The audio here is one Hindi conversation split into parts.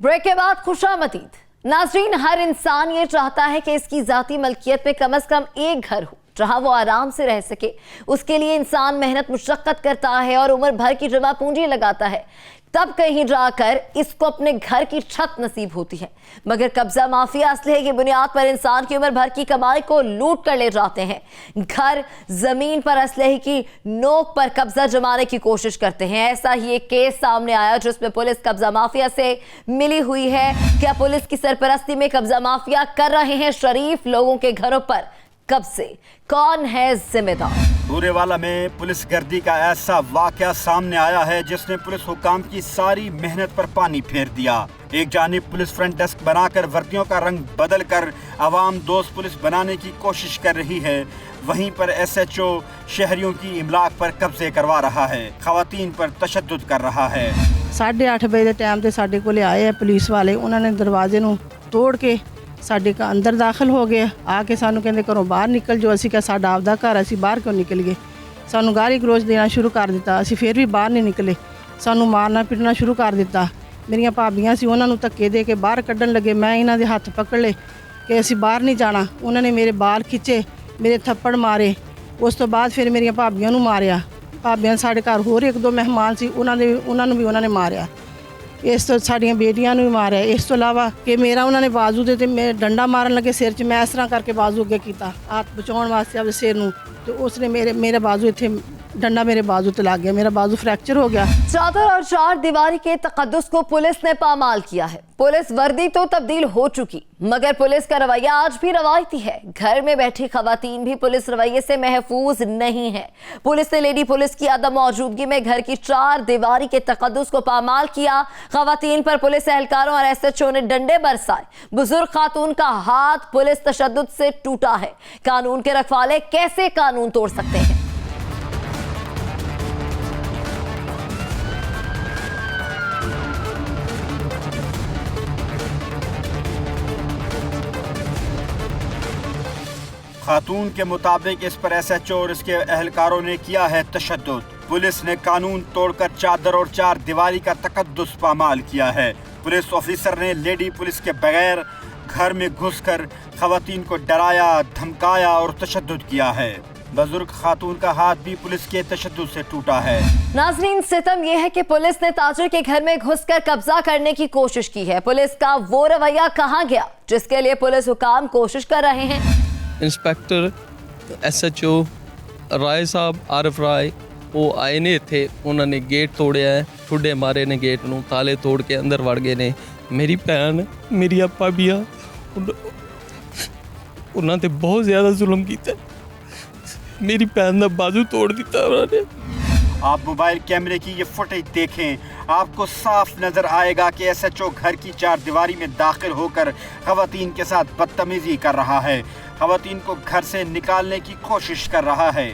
ब्रेक के बाद खुशामदीद। नाज़रीन, हर इंसान ये चाहता है कि इसकी जाती मलकियत में कम से कम एक घर हो जहां वो आराम से रह सके। उसके लिए इंसान मेहनत मुशक्कत करता है और उम्र भर की जमा पूंजी लगाता है, तब कहीं जाकर इसको अपने घर की छत नसीब होती है। मगर कब्जा माफिया असलहे की बुनियाद पर इंसान की उम्र भर की कमाई को लूट कर ले जाते हैं। घर जमीन पर असलहे की नोक पर कब्जा जमाने की कोशिश करते हैं। ऐसा ही एक केस सामने आया जिसमें पुलिस कब्जा माफिया से मिली हुई है। क्या पुलिस की सरपरस्ती में कब्जा माफिया कर रहे हैं शरीफ लोगों के घरों पर कब्जे? कौन है जिम्मेदार? पूरेवाला में पुलिस गर्दी का ऐसा वाकया सामने आया है जिसने पुलिस हुकाम की सारी मेहनत पर पानी फेर दिया। एक जानिब पुलिस फ्रंट डेस्क बनाकर वर्दियों का रंग बदल कर आवाम दोस्त पुलिस बनाने की कोशिश कर रही है, वहीं पर SHO शहरियों की इमलाक पर कब्जे करवा रहा है, खवातीन पर तशद्दुद कर रहा है। 8:30 बजे के टाइम से साढ़े कोले आए हैं पुलिस वाले। उन्होंने दरवाजे नूं तोड़ के साढ़े का अंदर दाखिल हो गए। आके सानू कहते घरों बाहर निकल जो। असी क्या साडा आपदा घर, असी बाहर क्यों निकल गए? सानू गाली गलोच देना शुरू कर दिता। असी फिर भी बाहर नहीं निकले। सानू मारना पिटना शुरू कर दिता। मेरिया भाबियां सी, उन्होंने धक्के दे के बाहर कढ़न लगे। मैं इन्हां दे हत्थ पकड़ ले कि असी बाहर नहीं जाना। उन्होंने मेरे बाल खिंचे, मेरे थप्पड़ मारे। उस तो बाद फिर मेरिया भाबियां नू मारिया। भाबियां साढ़े घर होर एक दो मेहमान सी, उन्होंने भी उन्होंने मारिया। इस तो साड़ियाँ बेटियां भी मारिया। इस तो इलावा कि मेरा उन्होंने बाजू दे मैं डंडा मारन लगे सिर च। मैं इस तरह करके बाजू अगे किया हाथ बचाने वास्ते अपने सिर नूं, तो उसने मेरे बाजू इत्थे डंडा मेरे बाजू ते लग गया। मेरा बाजू फ्रैक्चर हो गया। चादर और चार दीवारी के तकद्दुस को पुलिस ने पामाल किया है। पुलिस वर्दी तो तब्दील हो चुकी, मगर पुलिस का रवैया आज भी रवायती है। घर में बैठी खवातीन भी पुलिस रवैये से महफूज नहीं है। पुलिस ने लेडी पुलिस की अदम मौजूदगी में घर की चार दीवारी के तकद्दुस को पामाल किया। खवातीन पर पुलिस एहलकारों और SHO ने डंडे बरसाए। बुजुर्ग खातून का हाथ पुलिस तशद्दुद से टूटा है। कानून के रखवाले कैसे कानून तोड़ सकते हैं? खातून के मुताबिक इस पर SHO और इसके एहलकारों ने किया है तशद्दुद। पुलिस ने कानून तोड़कर चादर और चार दीवारी का तकद्दुस पामाल किया है। पुलिस ऑफिसर ने लेडी पुलिस के बगैर घर में घुसकर खवातीन को डराया, धमकाया और तशद्दुद किया है। बुजुर्ग खातून का हाथ भी पुलिस के तशद्दुद से टूटा है। नाज़रीन, सितम यह है कि पुलिस ने ताजिर के घर में घुसकर कब्जा करने की कोशिश की है। पुलिस का वो रवैया कहाँ गया जिसके लिए पुलिस हुकाम कोशिश कर रहे हैं? इंस्पैक्टर SHO राय साहब आरिफ राय वो आए ने थे, उन्होंने गेट तोड़िया है, ठुडे मारे ने गेट नूं, ताले तोड़ के अंदर वड़ गए ने। मेरी भैन मेरी भाबियां उन्होंने बहुत ज़्यादा जुल्म किया। मेरी भैन का बाजू तोड़ दिता उन्होंने। आप मोबाइल कैमरे की ये फुटेज देखें, आपको साफ नजर आएगा कि SHO घर की चार दीवारी में दाखिल होकर खवातीन के साथ बदतमीजी कर रहा है, खवातीन को घर से निकालने की कोशिश कर रहा है।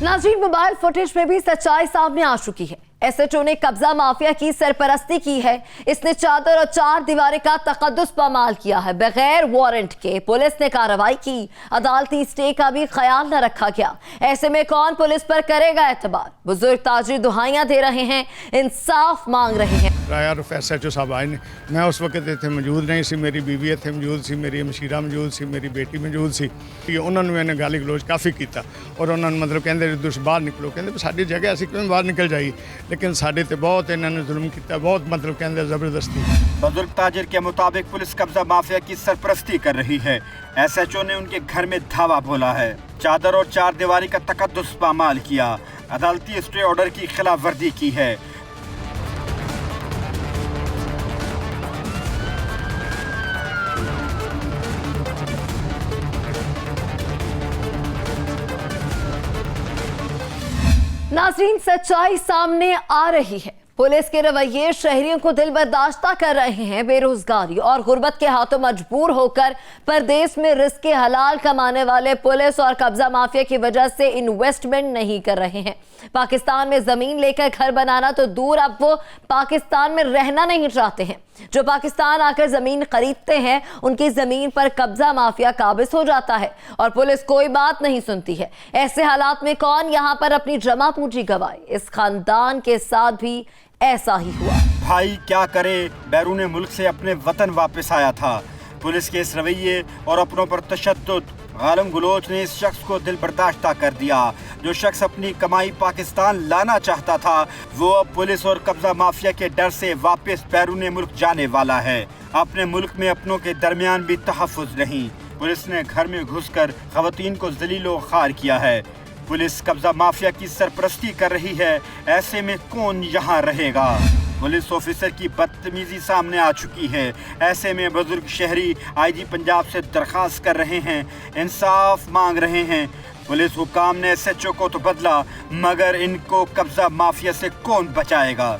नाज़रीन, मोबाइल फुटेज में भी सच्चाई सामने आ चुकी है। SHO ने कब्जा माफिया की सरपरस्ती की है। इसने चादर और चार दीवारें का तकद्दुस पामाल किया है। बगैर वारंट के पुलिस ने कार्रवाई की। अदालती स्टे का भी ख्याल न रखा गया। ऐसे में कौन पुलिस पर करेगा एतबार? बुजुर्ग ताजिर दुहाइयां दे रहे हैं, इंसाफ मांग रहे हैं। SHO साहब आए ने, मैं उस वक्त इतने मौजूद नहीं सी। मेरी बीवी इतने मौजूद सी, मेरी मशीरा मौजूद सी, मेरी बेटी मौजूद सी। उन्होंने मैंने गाली गलोच काफ़ी किया और उन्होंने मतलब कहते तुम बाहर निकलो, कहते साड़ी जगह असी क्यों बाहर निकल जाइए, लेकिन साढ़े ते बहुत इन्होंने जुल्म किया, बहुत मतलब कहते ज़बरदस्ती। बुजुर्ग ताजिर के मुताबिक पुलिस कब्जा माफिया की सरपरस्ती कर रही है। SHO ने उनके घर में धावा बोला है, चादर और चार दीवारी का तकद्दुस पामाल किया, अदालती स्टे ऑर्डर की खिलाफ वर्जी की है। नाज़रीन, सच्चाई सामने आ रही है। पुलिस के रवैये शहरियों को दिल बर्दाश्ता कर रहे हैं। बेरोजगारी और गुर्बत के हाथों मजबूर होकर परदेश में रिस्क हलाल कमाने वाले पुलिस और कब्जा माफिया की वजह से इन्वेस्टमेंट नहीं कर रहे हैं। पाकिस्तान में जमीन लेकर घर बनाना तो दूर, अब वो पाकिस्तान में रहना नहीं चाहते हैं। जो पाकिस्तान आकर जमीन खरीदते हैं उनकी जमीन पर कब्जा माफिया काबिज हो जाता है और पुलिस कोई बात नहीं सुनती है। ऐसे हालात में कौन यहाँ पर अपनी जमा पूंजी गवाए? इस खानदान के साथ भी ऐसा ही हुआ। भाई क्या करे, बैरून मुल्क से अपने वतन वापस आया था। पुलिस के इस रवैये और अपनों पर तशद्दुद गालम गलोच ने इस शख्स को दिल बर्दाश्ता कर दिया। जो शख्स अपनी कमाई पाकिस्तान लाना चाहता था वो अब पुलिस और कब्जा माफिया के डर से वापस बैरून मुल्क जाने वाला है। अपने मुल्क में अपनों के दरमियान भी तहफ़्फ़ुज़ नहीं। पुलिस ने घर में घुसकर ख़वातीन को ज़लीलो ख़ार किया है। पुलिस कब्जा माफिया की सरपरस्ती कर रही है, ऐसे में कौन यहाँ रहेगा? पुलिस ऑफिसर की बदतमीजी सामने आ चुकी है। ऐसे में बुजुर्ग शहरी आईजी पंजाब से दरख्वास्त कर रहे हैं, इंसाफ मांग रहे हैं। पुलिस हुकाम ने SHO को तो बदला, मगर इनको कब्जा माफिया से कौन बचाएगा?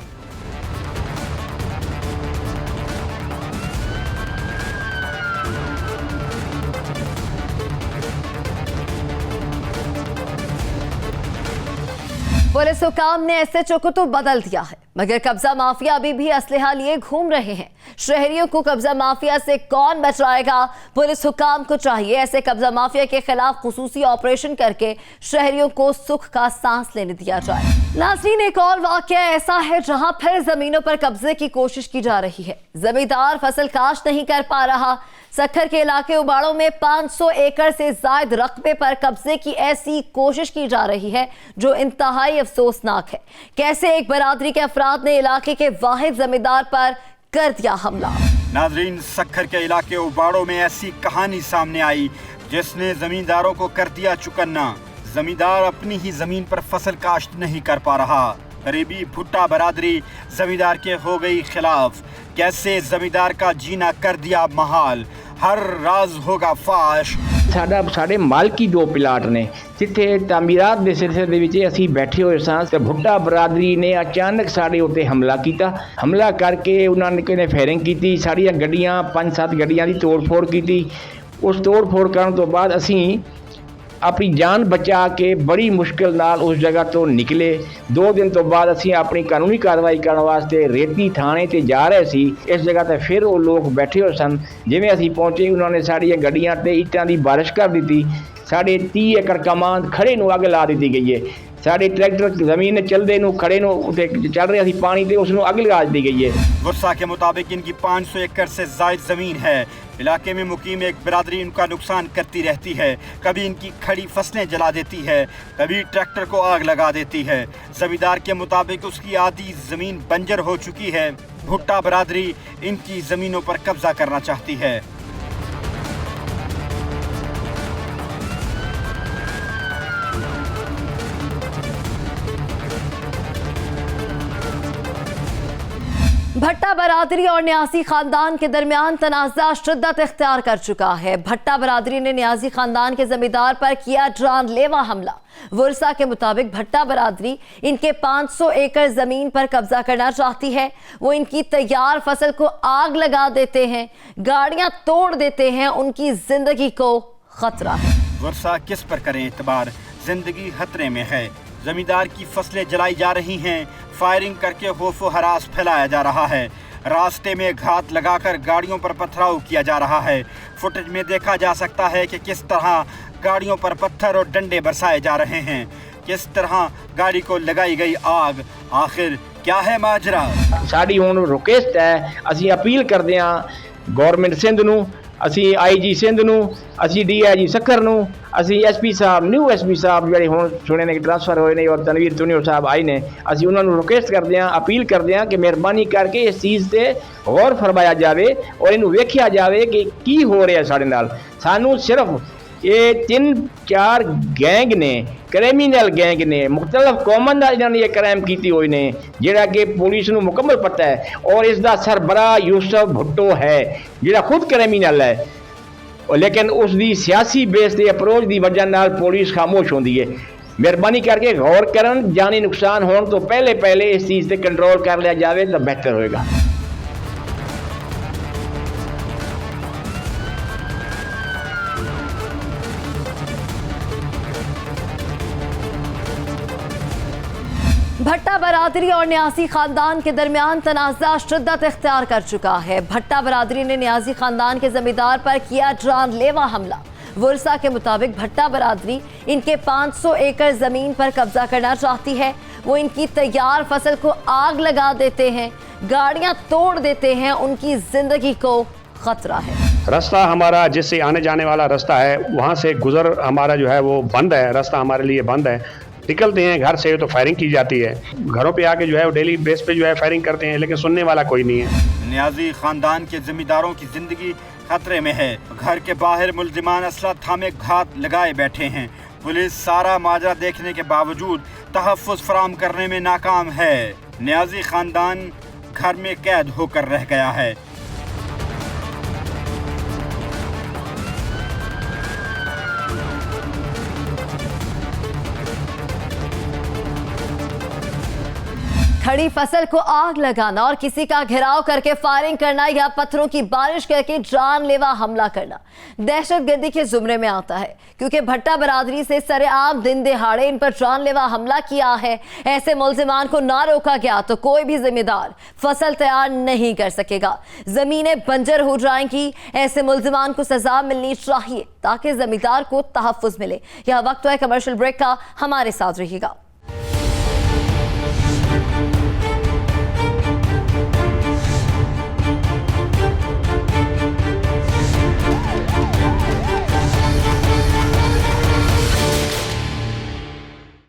पुलिस हुकाम ने SHO को तो बदल दिया है, मगर कब्जा माफिया अभी भी असलहा लिए घूम रहे हैं। शहरियों को कब्जा माफिया से कौन बचाएगा? पुलिस हुकाम को चाहिए ऐसे कब्जा माफिया के खिलाफ खुसूसी ऑपरेशन करके शहरियों को सुख का सांस लेने दिया जाए। नाज़रीन, एक और वाकया ऐसा है जहां फिर जमीनों पर कब्जे की कोशिश की जा रही है। जमींदार फसल काश्त नहीं कर पा रहा। सक्खर के इलाके उबाड़ों में 500 एकड़ से ज्यादा रकबे पर कब्जे की ऐसी कोशिश की जा रही है जो इंतहाई अफसोसनाक है। कैसे एक बरादरी के अफराद ने इलाके के वाहिद जमींदार पर कर दिया हमला। नाजरीन, सक्खर के इलाके उबाड़ों में ऐसी कहानी सामने आई जिसने जमींदारों को कर दिया चुकन्ना। जमींदार अपनी ही जमीन पर फसल काश्त नहीं कर पा रहा। करीबी भुट्टा बरादरी जमींदार के हो गई खिलाफ। कैसे जमींदार का जीना कर दिया महाल। हर राज होगा फाश। ਸਾਡੇ ਮਾਲਕੀ ਦੋ ਪਲਾਟ ਨੇ ਜਿੱਥੇ ਤਾਮੀਰਾਤ ਦੇ ਸਿਲਸਿਲੇ ਦੇ ਵਿੱਚ ਅਸੀਂ ਬੈਠੇ ਹੋਏ ਸਾਂ ਤੇ ਭੁੱਟਾ ਬਰਾਦਰੀ ਨੇ ਅਚਾਨਕ ਸਾਡੇ ਉੱਤੇ ਹਮਲਾ ਕੀਤਾ। ਹਮਲਾ ਕਰਕੇ ਉਹਨਾਂ ਨੇ ਕਿਨੇ ਫਾਇਰਿੰਗ ਕੀਤੀ। ਸਾਡੀਆਂ ਗੱਡੀਆਂ 5-7 ਗੱਡੀਆਂ ਦੀ ਤੋੜ-ਫੋੜ ਕੀਤੀ। ਉਸ ਤੋੜ-ਫੋੜ ਕਰਨ ਤੋਂ ਬਾਅਦ ਅਸੀਂ ਆਪਣੀ ਜਾਨ ਬਚਾ ਕੇ ਬੜੀ ਮੁਸ਼ਕਿਲ ਨਾਲ ਉਸ ਜਗ੍ਹਾ ਤੋਂ ਨਿਕਲੇ। 2 ਦਿਨ ਤੋਂ ਬਾਅਦ ਅਸੀਂ ਆਪਣੀ ਕਾਨੂੰਨੀ ਕਾਰਵਾਈ ਕਰਨ ਵਾਸਤੇ ਰੇਤੀ ਥਾਣੇ ਤੇ ਜਾ ਰਹੇ ਸੀ। ਇਸ ਜਗ੍ਹਾ ਤੇ ਫਿਰ ਉਹ ਲੋਕ ਬੈਠੇ ਹੋਏ ਸਨ। ਜਿਵੇਂ ਅਸੀਂ ਪਹੁੰਚੇ ਉਹਨਾਂ ਨੇ ਸਾਡੀਆਂ ਗੱਡੀਆਂ ਤੇ ਇੱਟਾਂ ਦੀ ਬਾਰਿਸ਼ ਕਰ ਦਿੱਤੀ। ਸਾਡੇ 30 ਏਕੜ ਕਮਾਨ ਖੜੇ ਨੂੰ ਅੱਗ ਲਾ ਦਿੱਤੀ ਗਈ ਹੈ। ਸਾਡੇ ट्रैक्टर जमीन चलते खड़े चल रहे पानी से उसको अग लगा दी गई है। वर्षा के मुताबिक इनकी 500 एकड़ से जायद जमीन है। इलाके में मुकीम एक बिरादरी इनका नुकसान करती रहती है। कभी इनकी खड़ी फसलें जला देती है, कभी ट्रैक्टर को आग लगा देती है। जमींदार के मुताबिक उसकी आधी जमीन बंजर हो चुकी है। भुट्टा बिरादरी इनकी जमीनों पर कब्जा करना चाहती है। भट्टा बरादरी और न्याजी खानदान के दरमियान तनाज़ा शिद्दत इख्तियार कर चुका है। भट्टा बरादरी ने न्याजी खानदान के जमींदार पर किया जानलेवा हमला। वर्षा के मुताबिक भट्टा बरादरी इनके 500 एकड़ जमीन पर कब्जा करना चाहती है। वो इनकी तैयार फसल को आग लगा देते हैं, गाड़ियां तोड़ देते हैं। उनकी जिंदगी को खतरा है। वर्षा किस पर करें एतबार, जिंदगी खतरे में है। जमींदार की फसलें जलाई जा रही हैं, फायरिंग करके खौफो हरास फैलाया जा रहा है। रास्ते में घात लगाकर गाड़ियों पर पथराव किया जा रहा है। फुटेज में देखा जा सकता है कि किस तरह गाड़ियों पर पत्थर और डंडे बरसाए जा रहे हैं, किस तरह गाड़ी को लगाई गई आग। आखिर क्या है माजरा? साड़ी हुण रिक्वेस्ट है, असीं अपील करते हैं गौरमेंट सिंध नूं, ਅਸੀਂ IG ਸਿੰਧ ਨੂੰ, ਅਸੀਂ DIG सक्खर ਨੂੰ, ਅਸੀਂ SP ਸਾਹਿਬ ਨਿਊ SP ਸਾਹਿਬ ਜਿਹੜੇ ਹੁਣ ਸੁਣੇ ਨੇ ਕਿ ਟ੍ਰਾਂਸਫਰ ਹੋਏ ਨੇ ਔਰ ਤਨਵੀਰ ਤੁਨੀਓ ਸਾਹਿਬ ਆਏ ਨੇ, ਅਸੀਂ ਉਹਨਾਂ ਨੂੰ ਰਿਕੁਐਸਟ ਕਰਦੇ ਹਾਂ, ਅਪੀਲ ਕਰਦੇ ਹਾਂ ਕਿ ਮਿਹਰਬਾਨੀ ਕਰਕੇ ਇਸ ਚੀਜ਼ ਤੇ ਗੌਰ ਫਰਮਾਇਆ ਜਾਵੇ ਔਰ ਇਹਨੂੰ ਵੇਖਿਆ ਜਾਵੇ ਕਿ ਕੀ ਹੋ ਰਿਹਾ ਸਾਡੇ ਨਾਲ। ਸਾਨੂੰ ਸਿਰਫ ਇਹ 3-4 ਗੈਂਗ ਨੇ, ਕ੍ਰਿਮੀਨਲ ਗੈਂਗ ਨੇ, ਮੁਖਤਲਫ ਕੌਮਾਂ ਦਾ ਇਹਨਾਂ ਨੇ ਇਹ ਕ੍ਰਾਈਮ ਕੀਤੀ ਹੋਏ ਨੇ ਜਿਹੜਾ ਕਿ ਪੁਲਿਸ ਨੂੰ ਮੁਕੰਮਲ ਪਤਾ ਹੈ। ਔਰ ਇਸ ਦਾ ਸਰਬਰਾਹ ਯੂਸਫ ਭੁੱਟੋ ਹੈ ਜਿਹੜਾ ਖੁਦ ਕ੍ਰਿਮੀਨਲ ਹੈ, ਲੇਕਿਨ ਉਸ ਦੀ ਸਿਆਸੀ ਬੇਸ ਤੇ ਅਪਰੋਚ ਦੀ ਵਜ੍ਹਾ ਨਾਲ ਪੁਲਿਸ ਖਾਮੋਸ਼ ਹੁੰਦੀ ਹੈ। ਮਿਹਰਬਾਨੀ ਕਰਕੇ ਗੌਰ ਕਰਨ, ਜਾਨੀ ਨੁਕਸਾਨ ਹੋਣ ਤੋਂ ਪਹਿਲੇ ਇਸ ਚੀਜ਼ ਤੇ ਕੰਟਰੋਲ ਕਰ ਲਿਆ ਜਾਵੇ ਤਾਂ ਬਿਹਤਰ ਹੋਏਗਾ। भट्टा बरादरी और न्याजी खानदान के दरमियान तनाज़ा शिद्दत इख्तियार कर चुका है। भट्टा बरादरी ने न्याजी खानदान के जमींदार पर किया जानलेवा हमला। वर्सा के मुताबिक भट्टा बरादरी इनके 500 एकड़ जमीन पर कब्जा करना चाहती है। वो इनकी तैयार फसल को आग लगा देते हैं, गाड़ियां तोड़ देते हैं, उनकी जिंदगी को खतरा है। रास्ता हमारा जिससे आने जाने वाला रास्ता है, वहाँ से गुजर हमारा जो है वो बंद है, रास्ता हमारे लिए बंद है। निकलते हैं घर से तो फायरिंग की जाती है, घरों पे आके जो है वो डेली बेस पे जो है फायरिंग करते हैं, लेकिन सुनने वाला कोई नहीं है। न्याजी खानदान के जिम्मेदारों की जिंदगी खतरे में है। घर के बाहर मुल्जिमान असला थामे घात लगाए बैठे हैं। पुलिस सारा माजरा देखने के बावजूद तहफ़्फ़ुज़ फराहम करने में नाकाम है। न्याजी खानदान घर में कैद होकर रह गया है। खड़ी फसल को आग लगाना और किसी का घेराव करके फायरिंग करना या पत्थरों की बारिश करके जानलेवा हमला करना दहशतगर्दी के जुमरे में आता है, क्योंकि भट्टा बरादरी से सरेआम दिन दिहाड़े इन पर जानलेवा हमला किया है। ऐसे मुल्जिमान को ना रोका गया तो कोई भी जिम्मेदार फसल तैयार नहीं कर सकेगा, जमीनें बंजर हो जाएंगी। ऐसे मुल्जिमान को सजा मिलनी चाहिए ताकि जमींदार को तहफ़्फ़ुज़ मिले। यह वक्त है कमर्शियल ब्रेक का, हमारे साथ रहिएगा।